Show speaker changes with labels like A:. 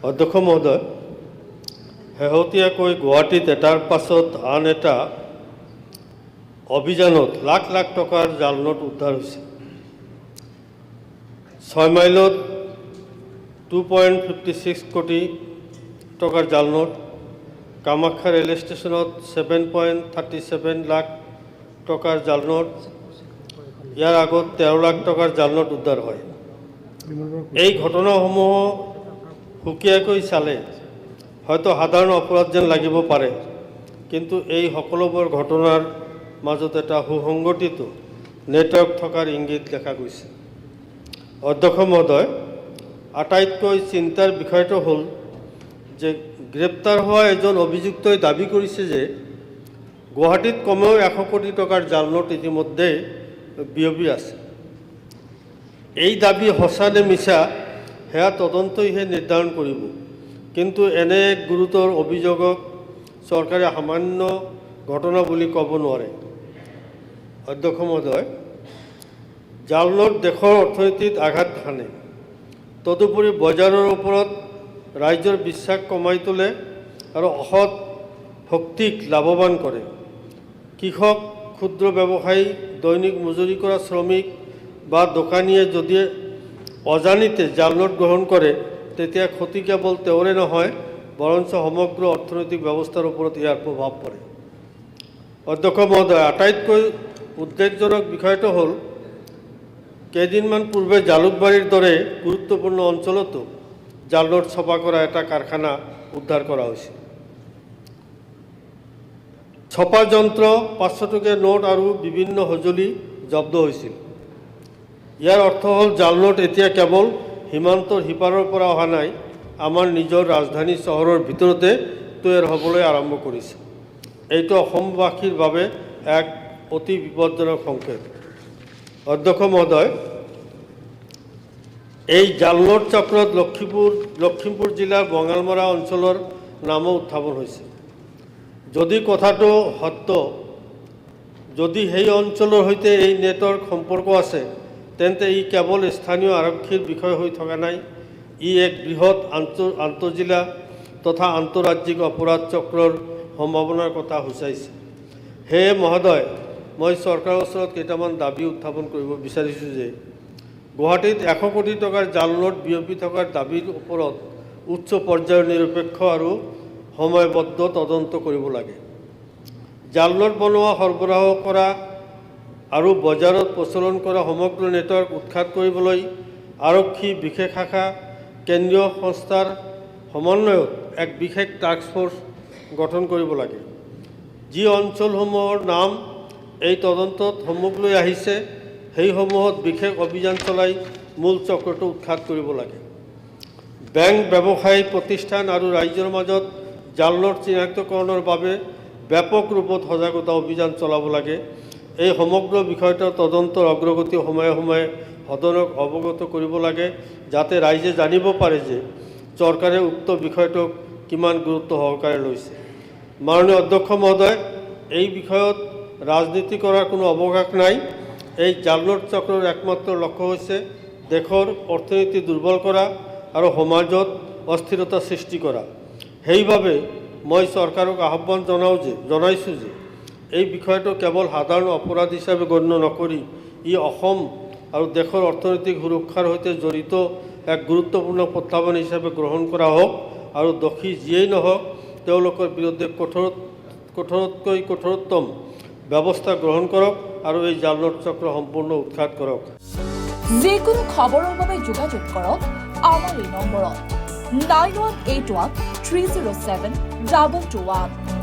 A: অধ্যক্ষ মহোদয়, শেহতীয়াকৈ গুৱাহাটীত এটাৰ পাছত আন এটা অভিযানত লাখ লাখ টকাৰ জাল নোট উদ্ধাৰ হৈছে। 6 মাইলত 2.56 কোটি টকাৰ জাল নোট, কামাখ্যা ৰেল ষ্টেচনত 7.37 লাখ টকাৰ জাল নোট, ইয়াৰ আগত 13 লাখ টকাৰ জাল নোট উদ্ধাৰ হয়। এই ঘটনাসমূহ সুকীয়াকৈ চালে হয়তো সাধাৰণ অপৰাধ যেন লাগিব পাৰে, কিন্তু এই সকলোবোৰ ঘটনাৰ মাজত এটা সুসংগঠিত নেটৱৰ্ক থকাৰ ইংগিত দেখা গৈছে। অধ্যক্ষ মহোদয়, আটাইতকৈ চিন্তাৰ বিষয়টো হ'ল যে গ্ৰেপ্তাৰ হোৱা এজন অভিযুক্তই দাবী কৰিছে যে গুৱাহাটীত কমেও 100 কোটি টকাৰ জাল নোট ইতিমধ্যে বিয়পি আছে। এই দাবী সঁচা নে মিছা সেয়া তদন্তইহে নিৰ্ধাৰণ কৰিব, কিন্তু এনে এক গুৰুতৰ অভিযোগক চৰকাৰে সামান্য ঘটনা বুলি ক'ব নোৱাৰে। অধ্যক্ষ মহোদয়, জাল নোট দেশৰ অৰ্থনীতিত আঘাত হানে, তদুপৰি বজাৰৰ ওপৰত ৰাইজৰ বিশ্বাস কমাই তোলে আৰু অসৎ শক্তিক লাভৱান কৰে। কৃষক, ক্ষুদ্ৰ ব্যৱসায়ী, দৈনিক মজুৰি কৰা শ্ৰমিক বা দোকানীয়ে যদি অজানিতে জাল নোট গ্ৰহণ কৰে, তেতিয়া ক্ষতি কেৱল তেওঁৰে নহয়, বৰঞ্চ সমগ্ৰ অৰ্থনৈতিক ব্যৱস্থাৰ ওপৰত ইয়াৰ প্ৰভাৱ পৰে। অধ্যক্ষ মহোদয়, আটাইতকৈ উদ্বেগজনক বিষয়টো হ'ল কেইদিনমান পূৰ্বে জালুকবাৰীৰ দৰে গুৰুত্বপূৰ্ণ অঞ্চলতো জাল নোট ছপা কৰা এটা কাৰখানা উদ্ধাৰ কৰা হৈছে। ছপা যন্ত্ৰ, 500 টকীয়া নোট আৰু বিভিন্ন সঁজুলি জব্দ হৈছিল। ইয়াৰ অৰ্থ হ'ল জাল নোট এতিয়া কেৱল সীমান্তৰ সিপাৰৰ পৰা অহা নাই, আমাৰ নিজৰ ৰাজধানী চহৰৰ ভিতৰতে তৈয়াৰ হ'বলৈ আৰম্ভ কৰিছে। এইটো অসমবাসীৰ বাবে এক অতি বিপদজনক সংকেত। অধ্যক্ষ মহোদয়, এই জাল নোট চক্ৰত লখিমপুৰ জিলাৰ বঙালমৰা অঞ্চলৰ নামো উত্থাপন হৈছে। যদি কথাটো সত্য, যদি সেই অঞ্চলৰ সৈতে এই নেটৱৰ্ক সম্পৰ্ক আছে, তেন্তে ই কেৱল স্থানীয় আৰক্ষীৰ বিষয় হৈ থকা নাই, ই এক বৃহৎ আন্তঃজিলা তথা আন্তঃৰাজ্যিক অপৰাধ চক্ৰৰ সম্ভাৱনাৰ কথা সূচাইছে। সেয়ে মহোদয়, মই চৰকাৰৰ ওচৰত কেইটামান দাবী উত্থাপন কৰিব বিচাৰিছোঁ যে গুৱাহাটীত 100 কোটি টকাৰ জাল নোট বিয়পি থকাৰ দাবীৰ ওপৰত উচ্চ পৰ্যায়ৰ নিৰপেক্ষ আৰু সময়বদ্ধ তদন্ত কৰিব লাগে। জাল নোট বনোৱা, সৰবৰাহ কৰা আৰু বজাৰত প্ৰচলন কৰা সমগ্ৰ নেটৱৰ্ক উৎখাত কৰিবলৈ আৰক্ষী বিশেষ শাখা, কেন্দ্ৰীয় সংস্থাৰ সমন্বয়ত এক বিশেষ টাস্ক ফ'ৰ্চ গঠন কৰিব লাগে। যি অঞ্চলসমূহৰ নাম এই তদন্তত সন্মুখলৈ আহিছে, সেইসমূহত বিশেষ অভিযান চলাই মূল চক্ৰটো উৎখাত কৰিব লাগে। বেংক, ব্যৱসায়ী প্ৰতিষ্ঠান আৰু ৰাইজৰ মাজত জাল নোট চিনাক্তকৰণৰ বাবে ব্যাপক ৰূপত সজাগতা অভিযান চলাব লাগে। এই সমগ্ৰ বিষয়টোৰ তদন্তৰ অগ্ৰগতি সময়ে সময়ে সদনক অৱগত কৰিব লাগে, যাতে ৰাইজে জানিব পাৰে যে চৰকাৰে উক্ত বিষয়টোক কিমান গুৰুত্ব সহকাৰে লৈছে। মাননীয় অধ্যক্ষ মহোদয়, এই বিষয়ত ৰাজনীতি কৰাৰ কোনো অৱকাশ নাই। এই জাল নোট চক্ৰৰ একমাত্ৰ লক্ষ্য হৈছে দেশৰ অৰ্থনীতি দুৰ্বল কৰা আৰু সমাজত অস্থিৰতা সৃষ্টি কৰা। সেইবাবে মই চৰকাৰক আহ্বান জনাইছোঁ যে এই বিষয়টো কেৱল সাধাৰণ অপৰাধ হিচাপে গণ্য নকৰি ই অসম আৰু দেশৰ অৰ্থনৈতিক সুৰক্ষাৰ সৈতে জড়িত এক গুৰুত্বপূৰ্ণ প্ৰত্যাহ্বান হিচাপে গ্ৰহণ কৰা হওক আৰু দোষী যিয়েই নহওক তেওঁলোকৰ বিৰুদ্ধে কঠোৰতকৈ কঠোৰতম ব্যৱস্থা গ্ৰহণ কৰক আৰু এই জাল নোট চক্ৰ সম্পূৰ্ণ উৎখাত কৰক।
B: যিকোনো খবৰৰ বাবে যোগাযোগ কৰক আমাৰ এই নম্বৰত 9181 307 2221।